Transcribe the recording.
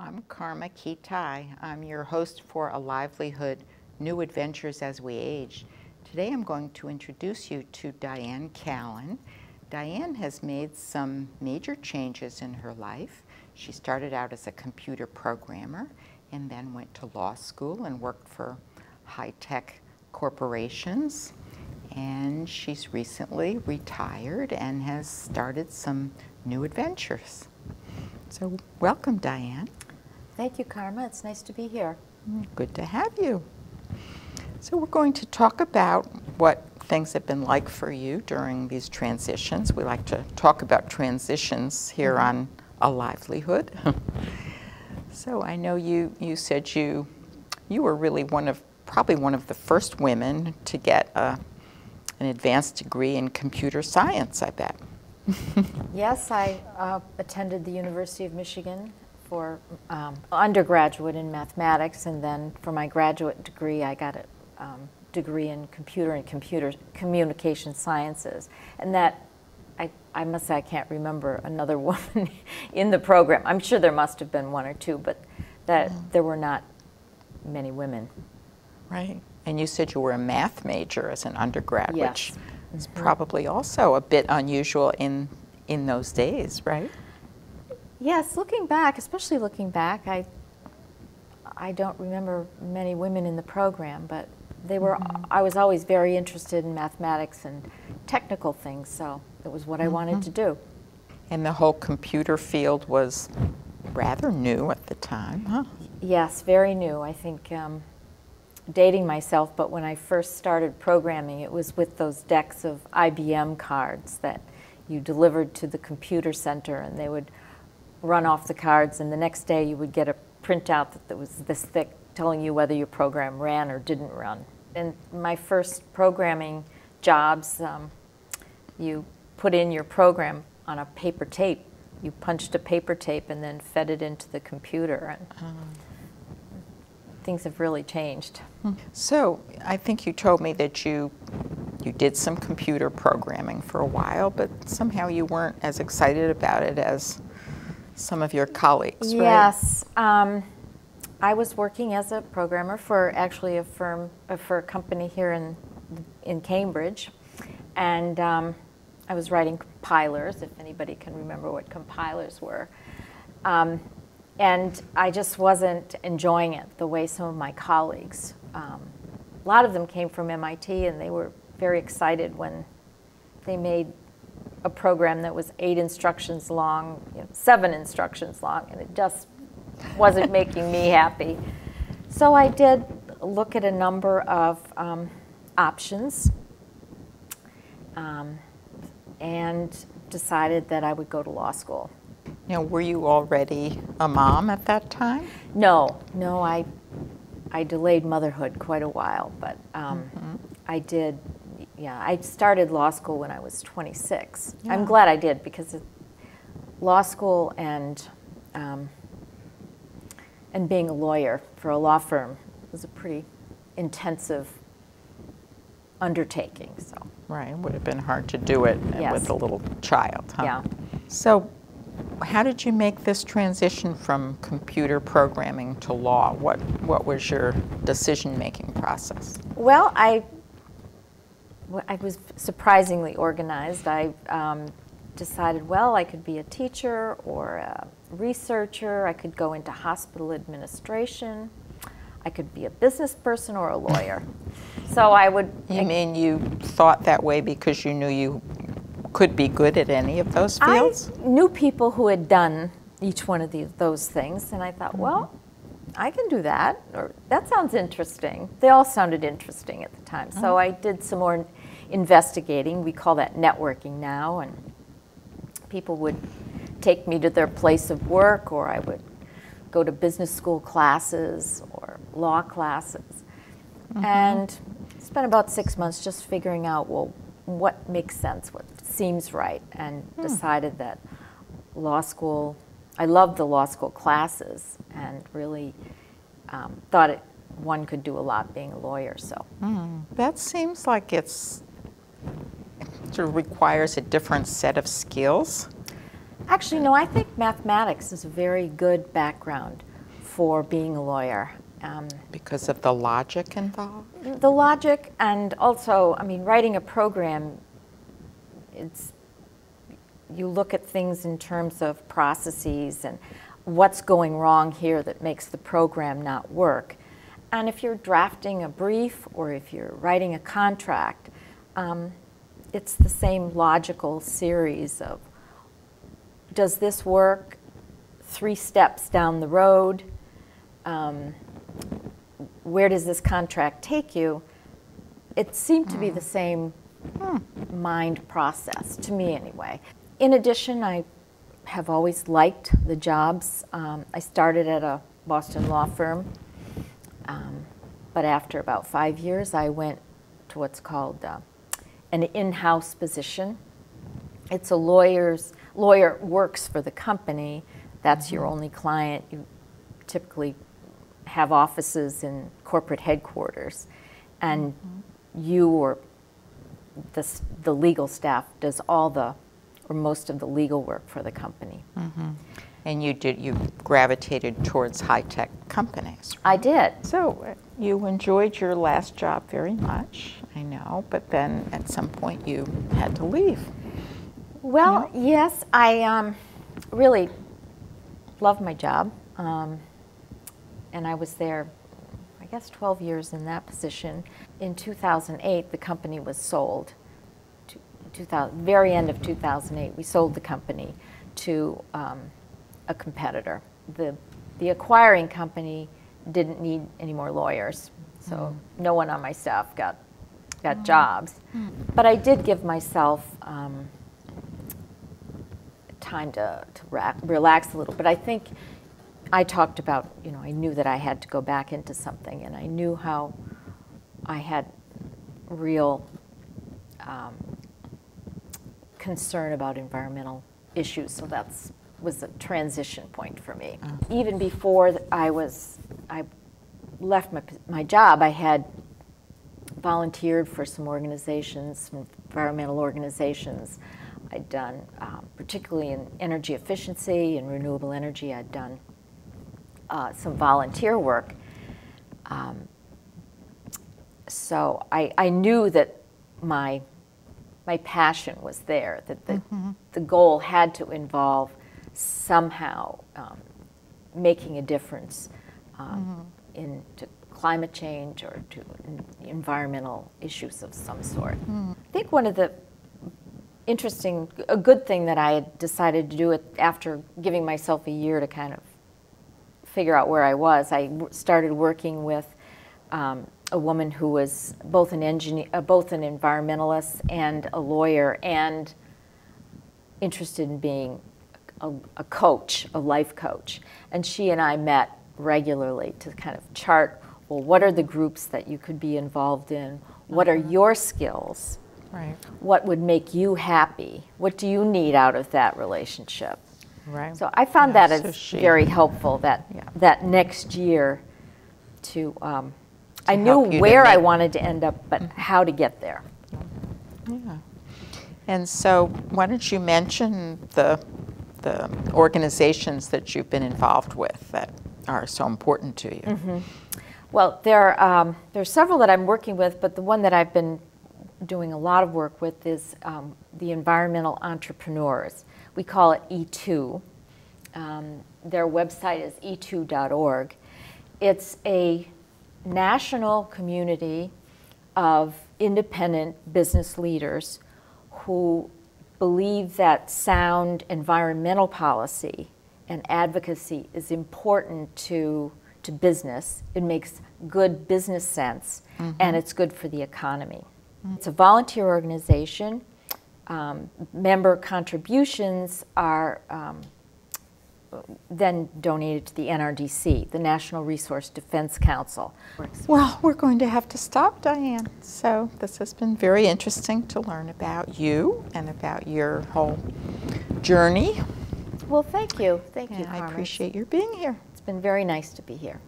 I'm Karma Kitaj. I'm your host for A Livelihood, New Adventures as We Age. Today I'm going to introduce you to Dianne Callan. Dianne has made some major changes in her life. She started out as a computer programmer and then went to law school and worked for high-tech corporations. And she's recently retired and has started some new adventures. So welcome, Dianne. Thank you, Karma. It's nice to be here. Good to have you. So we're going to talk about what things have been like for you during these transitions. We like to talk about transitions here on A Livelihood. So I know you said you were really probably one of the first women to get an advanced degree in computer science, I bet. Yes, I attended the University of Michigan for undergraduate in mathematics, and then for my graduate degree I got a degree in computer and communication sciences. And that, I must say, I can't remember another woman in the program. I'm sure there must have been one or two, but that there were not many women. Right. And you said you were a math major as an undergrad, Yes. which is probably also a bit unusual in those days, right? Yes, looking back, especially looking back, I don't remember many women in the program, but they were. I was always very interested in mathematics and technical things, so it was what I wanted to do. And the whole computer field was rather new at the time, huh? Yes, very new. I think, dating myself, but when I first started programming, it was with those decks of IBM cards that you delivered to the computer center, and they would run off the cards, and the next day you would get a printout that was this thick telling you whether your program ran or didn't run. In my first programming jobs, you put in your program on a paper tape. You punched a paper tape and then fed it into the computer, and things have really changed. So I think you told me that you did some computer programming for a while, but somehow you weren't as excited about it as some of your colleagues, right? Yes. I was working as a programmer for actually a firm, for a company here in Cambridge, and I was writing compilers, if anybody can remember what compilers were. And I just wasn't enjoying it the way some of my colleagues. A lot of them came from MIT, and they were very excited when they made a program that was 8 instructions long, 7 instructions long, and it just wasn't making me happy. So I did look at a number of options and decided that I would go to law school. Now, were you already a mom at that time? No, I delayed motherhood quite a while, but I did. Yeah, I started law school when I was 26. Yeah. I'm glad I did, because law school and being a lawyer for a law firm was a pretty intensive undertaking. So. Right, it would have been hard to do it with a little child, huh? Yeah. So how did you make this transition from computer programming to law? What was your decision-making process? Well, I was surprisingly organized. I decided, well, I could be a teacher or a researcher. I could go into hospital administration. I could be a business person or a lawyer. So I would... You mean you thought that way because you knew you could be good at any of those fields? I knew people who had done each one of those things, and I thought, well, I can do that, or that sounds interesting. They all sounded interesting at the time. So I did some more investigating. We call that networking now, and people would take me to their place of work, or I would go to business school classes or law classes, and spent about 6 months just figuring out, well, what makes sense, what seems right, and decided that law school, I loved the law school classes, and really thought one could do a lot being a lawyer. So that seems like it's sort of requires a different set of skills. Actually, no, I think mathematics is a very good background for being a lawyer. Because of the logic involved? The logic, and also, I mean, writing a program, you look at things in terms of processes and what's going wrong here that makes the program not work. And if you're drafting a brief or if you're writing a contract, it's the same logical series of, does this work 3 steps down the road? Where does this contract take you? It seemed to be the same mind process, to me anyway. In addition, I have always liked the jobs. I started at a Boston law firm, but after about 5 years, I went to what's called an in-house position. It's a lawyer works for the company. That's your only client. You typically have offices in corporate headquarters, and you or the legal staff does all the, or most of the legal work for the company. And you gravitated towards high-tech companies. Right? I did. So you enjoyed your last job very much, I know, but then at some point you had to leave. Well, yes, I really loved my job. And I was there, I guess, 12 years in that position. In 2008, the company was sold. Very end of 2008, we sold the company to a competitor. The acquiring company didn't need any more lawyers, so no one on my staff got jobs. But I did give myself time to relax a little. But I think I talked about, I knew that I had to go back into something, and I knew how I had real concern about environmental issues, so that was a transition point for me. Even before I left my job, I had volunteered for some organizations, some environmental organizations. I'd done, particularly in energy efficiency and renewable energy, I'd done some volunteer work. So I knew that my passion was there, that the goal had to involve somehow making a difference into climate change or to environmental issues of some sort. I think one of the a good thing that I had decided to do after giving myself a year to kind of figure out where I was, I started working with a woman who was both an environmentalist and a lawyer, and interested in being a coach, a life coach. And she and I met regularly to kind of chart, well, what are the groups that you could be involved in? What are your skills? Right. What would make you happy? What do you need out of that relationship? Right. So I found that as very helpful, that next year to I knew where I wanted to end up, but how to get there. Yeah. And so why don't you mention the organizations that you've been involved with that are so important to you? Well, there are several that I'm working with, but the one that I've been doing a lot of work with is the environmental entrepreneurs. We call it E2. Their website is e2.org. It's a national community of independent business leaders who believe that sound environmental policy and advocacy is important to business. It makes good business sense, and it's good for the economy. It's a volunteer organization. Member contributions are then donated to the NRDC, the National Resource Defense Council. Well, we're going to have to stop, Dianne. So this has been very interesting to learn about you and about your whole journey. Well, thank you. Thank you, I Carmen. appreciate your being here. It's been very nice to be here.